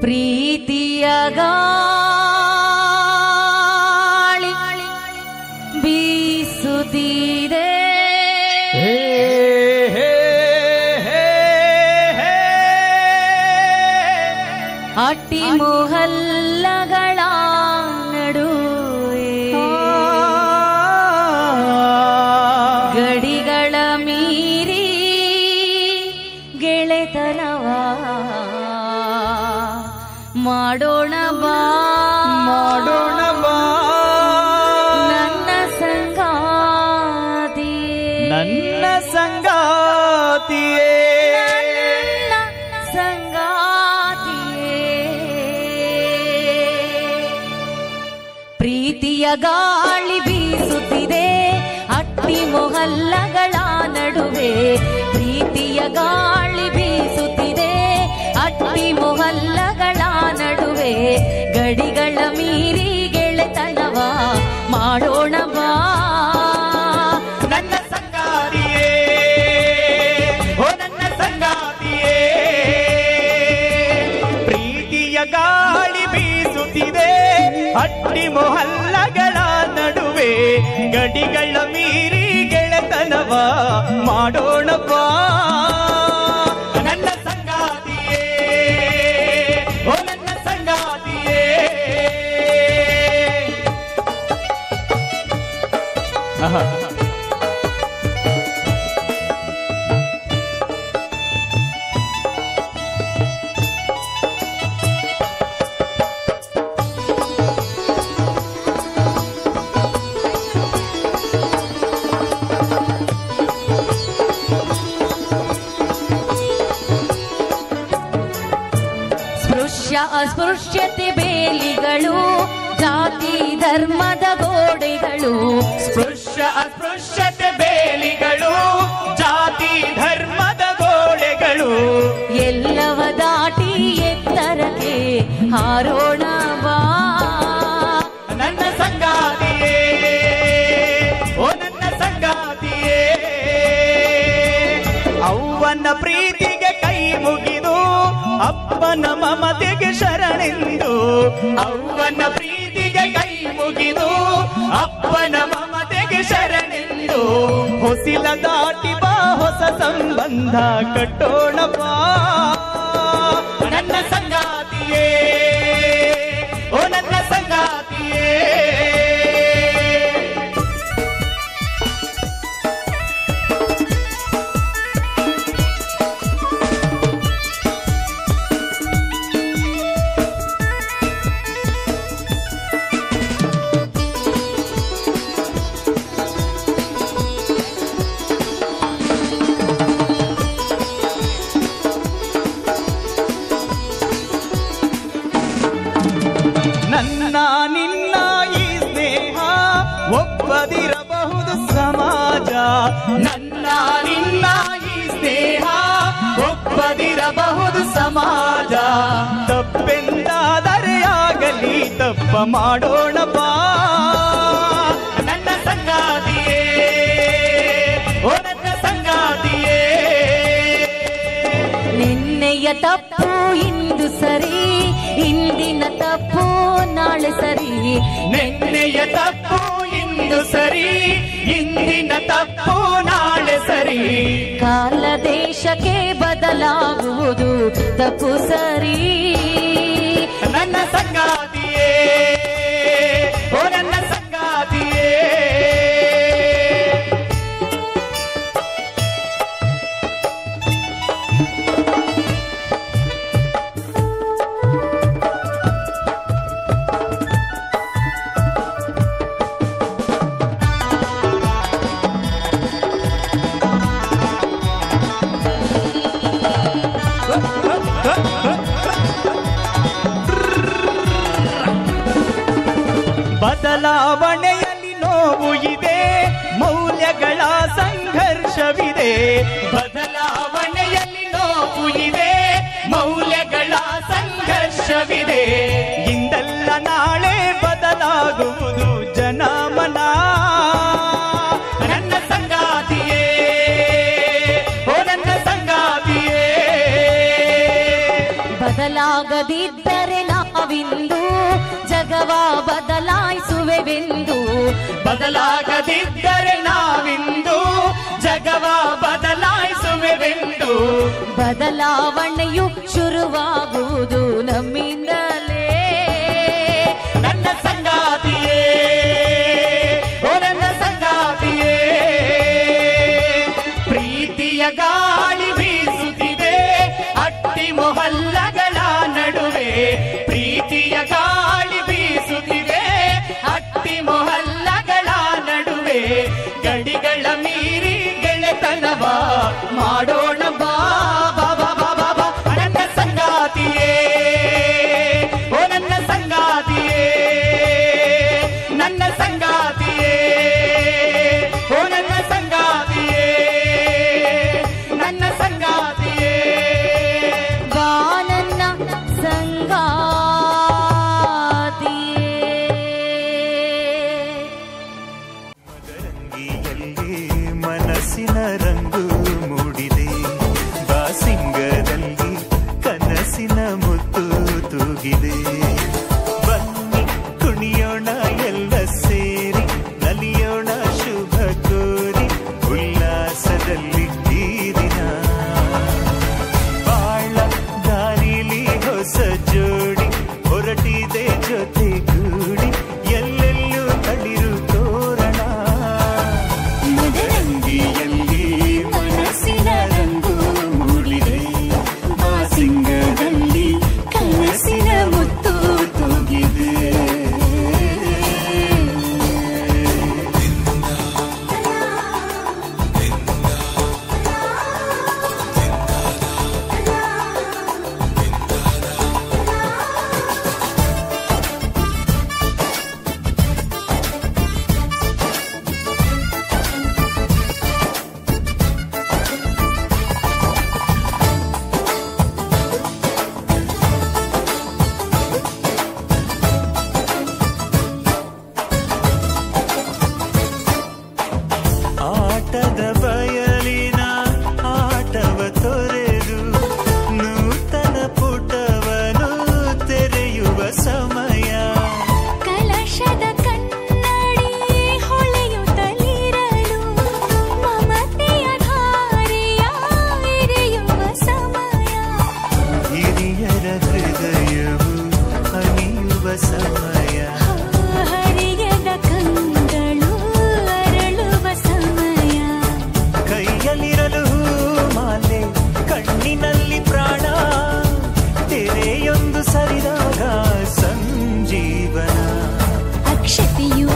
ಪ್ರೀತಿಯ ಗಾಳಿ ಬೀಸುತ್ತಿದೆ, ಅಟ್ಟಿ ಮೊಹಲ್ಲಗಳ ನಡುವೆ ಗಡಿಗಳ ಮೀರಿ ಗೆಳೆತನವ ಮಾಡೋಣ ಬಾ, ಮಾಡೋಣ ಬಾ ನನ್ನ ಸಂಗಾತಿಯೇ, ನನ್ನ ಸಂಗಾತಿಯೇ, ನನ್ನ ಸಂಗಾತಿಯೇ. ಪ್ರೀತಿಯ ಗಾಳಿ ಬೀಸುತ್ತಿದೆ ಅಟ್ಟಿ ಮೊಹಲ್ಲಗಳ ನಡುವೆ, ಪ್ರೀತಿಯ ಗಾಳಿ ಬೀಸುತ್ತಿದೆ ಅಟ್ಟಿ ಮೊಹಲ್ಲಗಳ ನಡುವೆ ಗಡಿಗಳ ಮೀರಿ ಗೆಳೆತನವ ಮಾಡೋಣ ಬಾ ನನ್ನ ಸಂಗಾತಿಯೇ, ಓ ನನ್ನ ಸಂಗಾತಿಯೇ. ಪ್ರೀತಿಯ ಗಾಳಿ ಬೀಸುತ್ತಿದೆ ಅಟ್ಟಿ ಮೊಹಲ್ಲಗಳ ನಡುವೆ ಗಡಿಗಳ ಮೀರಿ ಗೆಳೆತನವ ಮಾಡೋಣ ಬಾ ನನ್ನ ಸಂಗಾತಿಯೇ, ಓ ನನ್ನ ಸಂಗಾತಿಯೇ. ಅಸ್ಪೃಶ್ಯತೆ ಬೇಲಿಗಳು, ಜಾತಿ ಧರ್ಮದ ಗೋಡೆಗಳು, ಅಸ್ಪೃಶ್ಯತೆ ಬೇಲಿಗಳು, ಜಾತಿ ಧರ್ಮದ ಗೋಡೆಗಳು, ಎಲ್ಲವ ದಾಟಿ ಎತ್ತರಕ್ಕೆ ಹಾರೋಣ ಬಾ ನನ್ನ ಸಂಗಾತಿಯೇ, ಓ ನನ್ನ ಸಂಗಾತಿಯೇ. ಅವ್ವನ ಪ್ರೀತಿಗೆ ಕೈ ಮುಗಿದು ಅಪ್ಪನ ಮಮತೆಗೆ ಶರಣೆಂದು, ಅವ್ವನ ಪ್ರೀತಿಗೆ ಕೈ ಮುಗಿದು ಅಪ್ಪನ ಮಮತೆಗೆ ಶರಣೆಂದು, ಹೊಸಿಲ ದಾಟಿ ಬಾ ಹೊಸ ಸಂಬಂಧ ಕಟ್ಟೋಣ ಬಾ ನನ್ನ ಸಂಗಾತಿಯೇ, ಓ ನನ್ನ ಸಂಗಾತಿಯೇ. ನನ್ನ ನಿನ್ನ ಈ ಸ್ನೇಹ ಒಪ್ಪದಿರಬಹುದು ಸಮಾಜ, ನನ್ನ ನಿನ್ನ ಈ ಸ್ನೇಹ ಒಪ್ಪದಿರಬಹುದು ಸಮಾಜ. ತಪ್ಪೆಂದಾದರೆ ಆಗಲಿ ತಪ್ಪ ಮಾಡೋಣ ಬಾ ನನ್ನ ಸಂಗಾತಿಯೇ, ಓ ನನ್ನ ಸಂಗಾತಿಯೇ. ನಿನ್ನೆಯ ತಪ್ಪು ಇಂದು ಸರಿ, ಇಂದಿನ ತಪ್ಪು ನಾಳೆ ಸರಿ, ನಿನ್ನೆಯ ತಪ್ಪು ಇಂದು ಸರಿ, ಇಂದಿನ ತಪ್ಪು ನಾಳೆ ಸರಿ. ಕಾಲ ದೇಶಕ್ಕೆ ಬದಲಾಗುವುದು ತಪ್ಪು ಸರಿ, ನನ್ನ ಸಂಗಾತಿಯೇ, ಓ ನನ್ನ ಸಂಗಾತಿಯೇ. ಬದಲಾವಣೆಯಲ್ಲಿ ನೋವು ಇದೆ, ಮೌಲ್ಯಗಳ ಸಂಘರ್ಷವಿದೆ. ಬದಲಾವಣೆಯಲ್ಲಿ ನೋವು ಇದೆ, ಮೌಲ್ಯಗಳ ಸಂಘರ್ಷವಿದೆ. ಇಂದಲ್ಲ ನಾಳೆ ಬದಲಾಗುವುದು ಜನಮನ ನನ್ನ ಸಂಗಾತಿಯೇ, ಓ ನನ್ನ ಸಂಗಾತಿಯೇ. ಬದಲ ಬದಲಾಗದಿದ್ದರೆ ನಾವಿಂದು ಜಗವ ಬದಲಾಯಿಸುವೆವೆಂದು. ಬದಲಾಗದಿದ್ದರೆ ನಾವಿಂದು ಜಗವ ಬದಲಾಯಿಸುವೆವೆಂದು. ಬದಲಾವಣೆಯು ಶುರುವಾಗುವುದು ನಮ್ಮಿಂದಲೇ. ನನ್ನ ಸಂಗಾತಿಯೇ, ಓ ನನ್ನ ಸಂಗಾತಿಯೇ, ಪ್ರೀತಿಯ ಗಾಳಿ ಬೀಸುತ್ತಿದೆ ಅಟ್ಟಿ ಮೊಹಲ್ಲಗಳ ನಡುವೆ. ಪ್ರೀತಿಯ ಗಾಳಿ ಬೀಸುತ್ತಿದೆ ಅಟ್ಟಿ ಮೊಹಲ್ಲಗಳ ನಡುವೆ. ಗಡಿಗಳ ಮೀರಿ ಗೆಳೆತನವ ಮಾಡೋಣ ಬಾ ಬಾ ಬಾ ಬಾ ಬಾ ಬಾ. ನನ್ನ ಸಂಗಾತಿಯೇ, ಓ ನನ್ನ ಸಂಗಾತಿಯೇ, ನನ್ನ ಸಂಗಾತಿಯೇ, ಓ ನನ್ನ ಸಂಗಾತಿಯೇ, ನನ್ನ ಸಂಗಾತಿಯೇ. ಬಾ ನನ್ನ ಸಂಗಾತಿಯೇ. ಮದರಂಗಿಯಲ್ಲಿ ಮನಸ್ಸಿನ ರಂಗು ಮೂಡಿದೆ. ಬಾಸಿಂಗರಲ್ಲಿ ಕನಸಿನ ಮುತ್ತು ತೂಗಿದೆ. ಬನ್ನಿ ಕುಣಿಯೋಣ ಎಲ್ಲ ಸೇರಿ, ನಲಿಯೋಣ ಶುಭ ಕೋರಿ ಉಲ್ಲಾಸದಲ್ಲಿ ಈ ದಿನ. ಬಾಳ ದಾರಿಲಿ ಹೊಸ ಜೋಡಿ ಹೊರಟಿದೆ ಜೊತೆಗೂಡಿ. ಎಲ್ಲೆಲ್ಲೂ ತಳಿರು ತೋರಣ. ಮದರಂಗಿಯಲ್ಲಿ ಮನಸ್ಸಿನ ರಂಗು ಮೂಡಿದೆ. ಬಾಸಿಂಗದಲ್ಲಿ ಕನಸಿನ ಮುತ್ತು ತೂಗಿದೆ. ಆಟದ ಬಯಲಿನ ಆಟವ ತೊರೆದು ನೂತನ ಪುಟವನು ತೆರೆಯುವ ಸಮಯ. ಕಲಶದ ಕನ್ನಡಿ ಹೊಳೆಯುತ್ತಲಿರಲು ಮಮತೆಯ ಧಾರೆಯ ಎರೆಯುವ ಸಮಯ. ಹಿರಿಯರ ಹೃದಯವು ಅಣಿಯುವ ಸಮಯ. ಹರಿಯದ ಕಂಗಳು ಅರಳುವ ಸಮಯ. ಕೈಯಲ್ಲಿರಲು ಮಾಲೆ, ಕಣ್ಣಿನಲ್ಲಿ ಪ್ರಾಣ. ತೆರೆಯೊಂದು ಸರಿದಾಗ ಸಂಜೀವನ. ಅಕ್ಷತೆಯು